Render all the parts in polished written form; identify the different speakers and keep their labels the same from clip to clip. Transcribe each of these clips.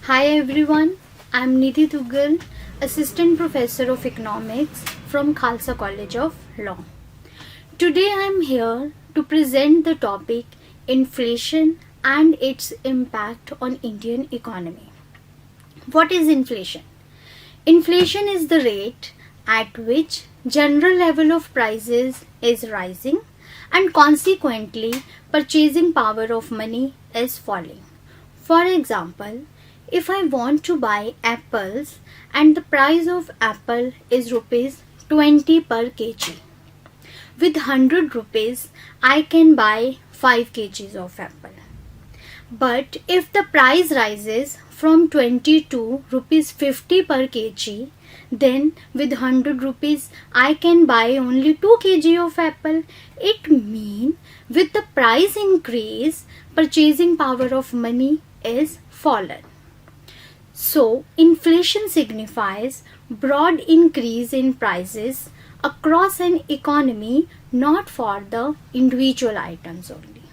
Speaker 1: Hi everyone, I'm Nidhi Duggal, Assistant Professor of Economics from Khalsa College of Law. Today I'm here to present the topic inflation and its impact on Indian economy. What is inflation? Inflation is the rate at which general level of prices is rising and consequently purchasing power of money is falling. For example, if I want to buy apples and the price of apple is rupees 20 per kg, with 100 rupees I can buy 5 kgs of apple. But if the price rises from 20 to rupees 50 per kg, then with 100 rupees I can buy only 2 kg of apple. It means with the price increase, purchasing power of money is fallen. So, inflation signifies broad increase in prices across an economy, not for the individual items only.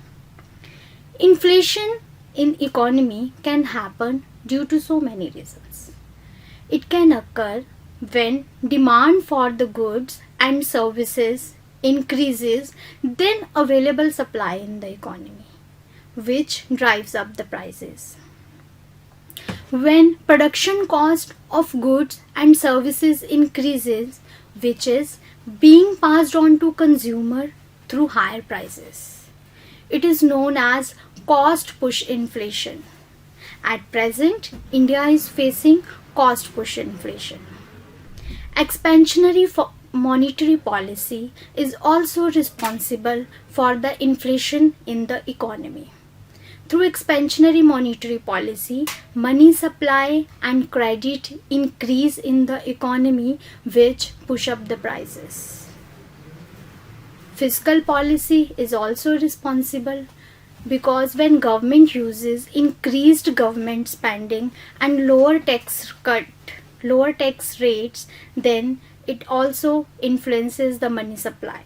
Speaker 1: Inflation in economy can happen due to so many reasons. It can occur when demand for the goods and services increases, then available supply in the economy, which drives up the prices. When production cost of goods and services increases, which is being passed on to consumer through higher prices. It is known as cost push inflation. At present, India is facing cost push inflation. Expansionary monetary policy is also responsible for the inflation in the economy. Through expansionary monetary policy, money supply and credit increase in the economy, which push up the prices. Fiscal policy is also responsible because when government uses increased government spending and lower tax rates, then it also influences the money supply.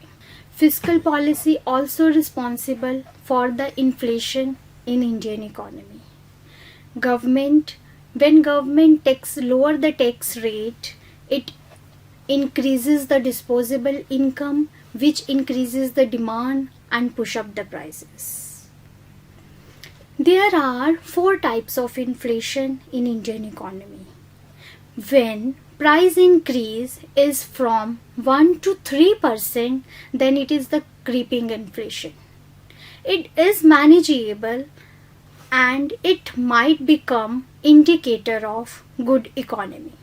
Speaker 1: Fiscal policy also responsible for the inflation in Indian economy. When government lower the tax rate, it increases the disposable income, which increases the demand and push up the prices. There are 4 types of inflation in Indian economy. When price increase is from 1 to 3%, then it is the creeping inflation. It is manageable and it might become indicator of good economy.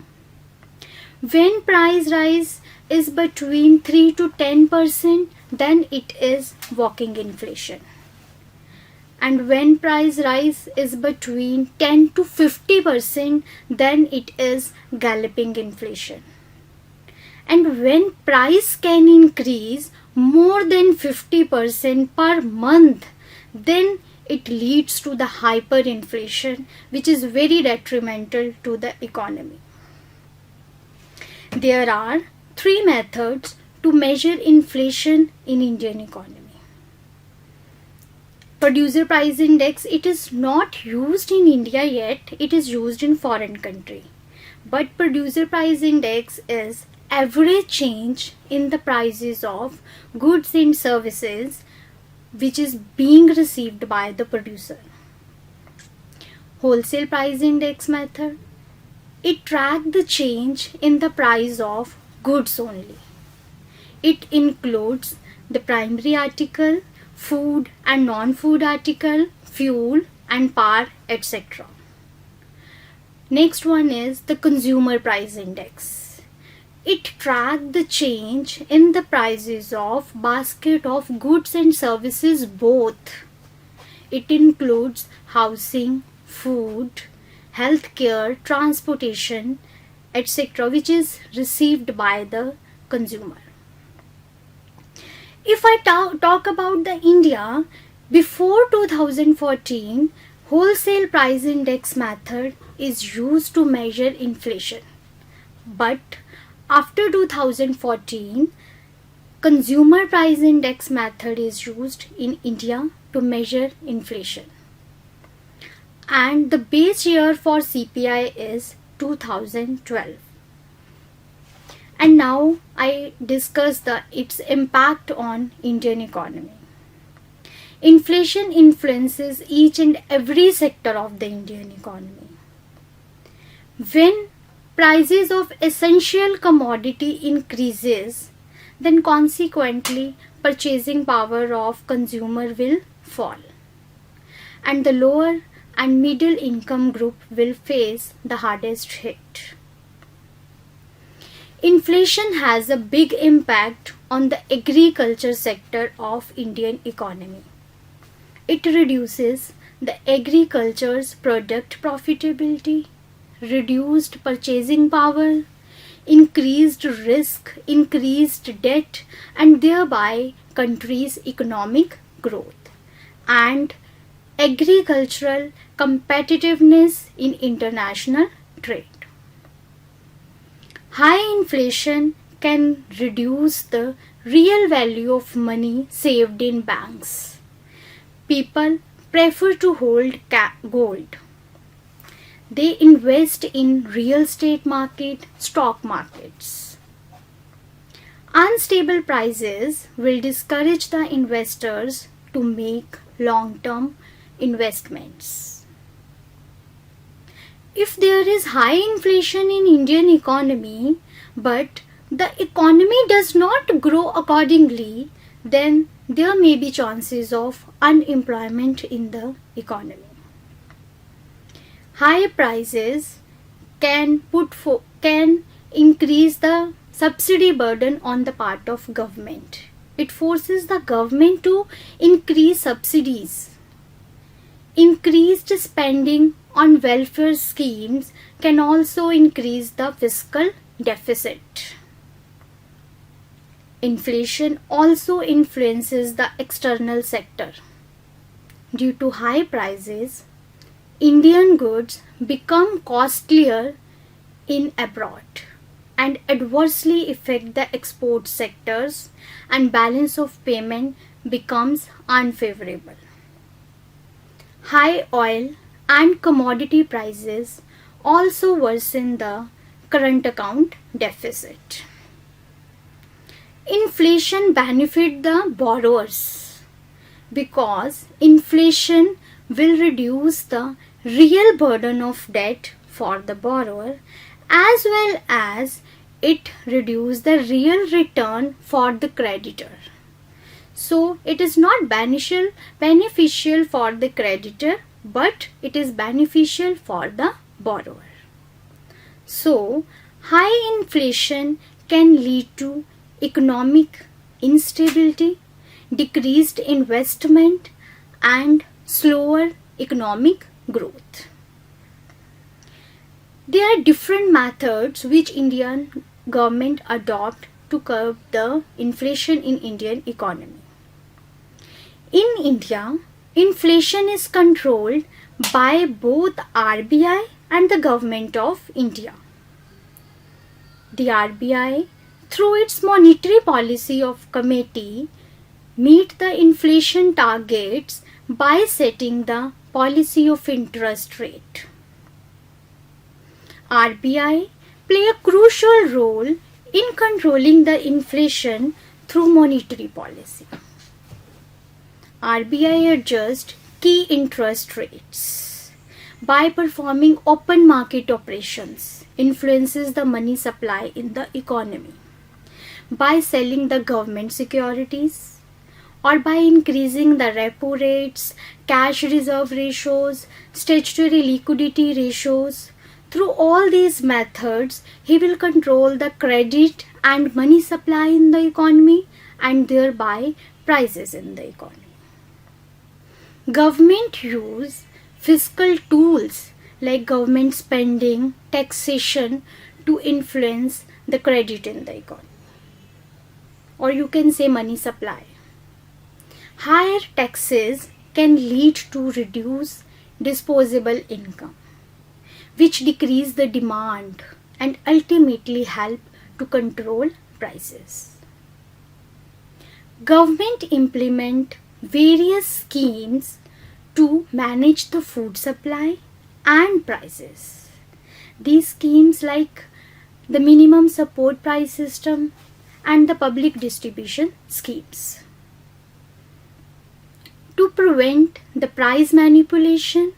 Speaker 1: When price rise is between 3 to 10%, then it is walking inflation. And when price rise is between 10 to 50%, then it is galloping inflation. And when price can increase more than 50% per month, then it leads to the hyperinflation, which is very detrimental to the economy. There are 3 methods to measure inflation in Indian economy. Producer price index, it is not used in India yet, it is used in foreign country. But producer price index is average change in the prices of goods and services which is being received by the producer. Wholesale price index method, it tracks the change in the price of goods only. It includes the primary article, food and non-food article, fuel and power, etc. Next one is the consumer price index. It tracks the change in the prices of basket of goods and services both. It includes housing, food, healthcare, transportation, etc., which is received by the consumer. If I talk about the India, before 2014, wholesale price index method is used to measure inflation. But after 2014, consumer price index method is used in India to measure inflation. and the base year for CPI is 2012. And now I discuss its impact on Indian economy. Inflation influences each and every sector of the Indian economy. When prices of essential commodity increases, then consequently purchasing power of consumer will fall, and the lower and middle income group will face the hardest hit. Inflation has a big impact on the agriculture sector of Indian economy. It reduces the agriculture's product profitability, reduced purchasing power, increased risk, increased debt, and thereby country's economic growth and agricultural competitiveness in international trade. High inflation can reduce the real value of money saved in banks. People prefer to hold gold. They invest in real estate market, stock markets. Unstable prices will discourage the investors to make long-term investments. If there is high inflation in Indian economy, but the economy does not grow accordingly, then there may be chances of unemployment in the economy. High prices can increase the subsidy burden on the part of government. It forces the government to increase subsidies. Increased spending on welfare schemes can also increase the fiscal deficit. Inflation also influences the external sector. Due to high prices, Indian goods become costlier in abroad and adversely affect the export sectors, and balance of payment becomes unfavorable. High oil and commodity prices also worsen the current account deficit. Inflation benefits the borrowers because inflation will reduce the real burden of debt for the borrower, as well as it reduces the real return for the creditor. So it is not beneficial for the creditor, but it is beneficial for the borrower. So high inflation can lead to economic instability, decreased investment, and slower economic growth. There are different methods which Indian government adopt to curb the inflation in Indian economy. In India, inflation is controlled by both RBI and the Government of India. The RBI, through its monetary policy of committee, meet the inflation targets by setting the policy of interest rate. RBI play a crucial role in controlling the inflation through monetary policy. RBI adjusts key interest rates by performing open market operations, influences the money supply in the economy by selling the government securities, or by increasing the repo rates, cash reserve ratios, statutory liquidity ratios. Through all these methods, he will control the credit and money supply in the economy and thereby prices in the economy. Government use fiscal tools like government spending, taxation to influence the credit in the economy, or you can say money supply. Higher taxes can lead to reduced disposable income, which decrease the demand and ultimately help to control prices. Government implement various schemes to manage the food supply and prices. These schemes like the minimum support price system and the public distribution schemes. To prevent the price manipulation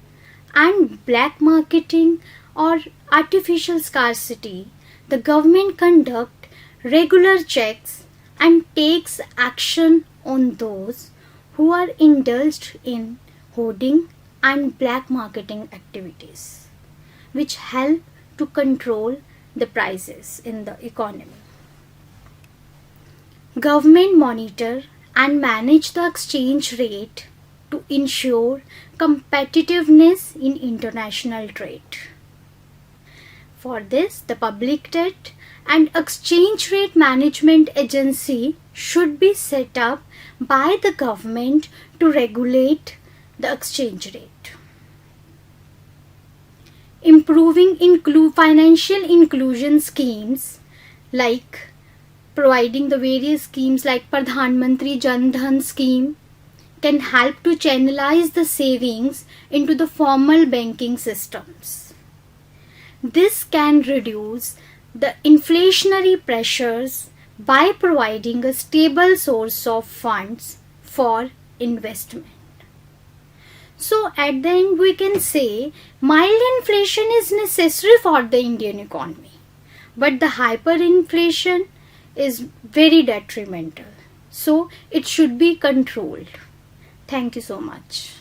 Speaker 1: and black marketing or artificial scarcity, the government conducts regular checks and takes action on those who are indulged in hoarding and black marketing activities, which help to control the prices in the economy. Government monitor and manage the exchange rate to ensure competitiveness in international trade. For this, the Public Debt and Exchange Rate Management Agency should be set up by the government to regulate the exchange rate. Improving financial inclusion schemes like providing the various schemes like Pradhan Mantri Jan Dhan scheme can help to channelize the savings into the formal banking systems. This can reduce the inflationary pressures by providing a stable source of funds for investment. So at the end we can say mild inflation is necessary for the Indian economy, but the hyperinflation is very detrimental. So it should be controlled. Thank you so much.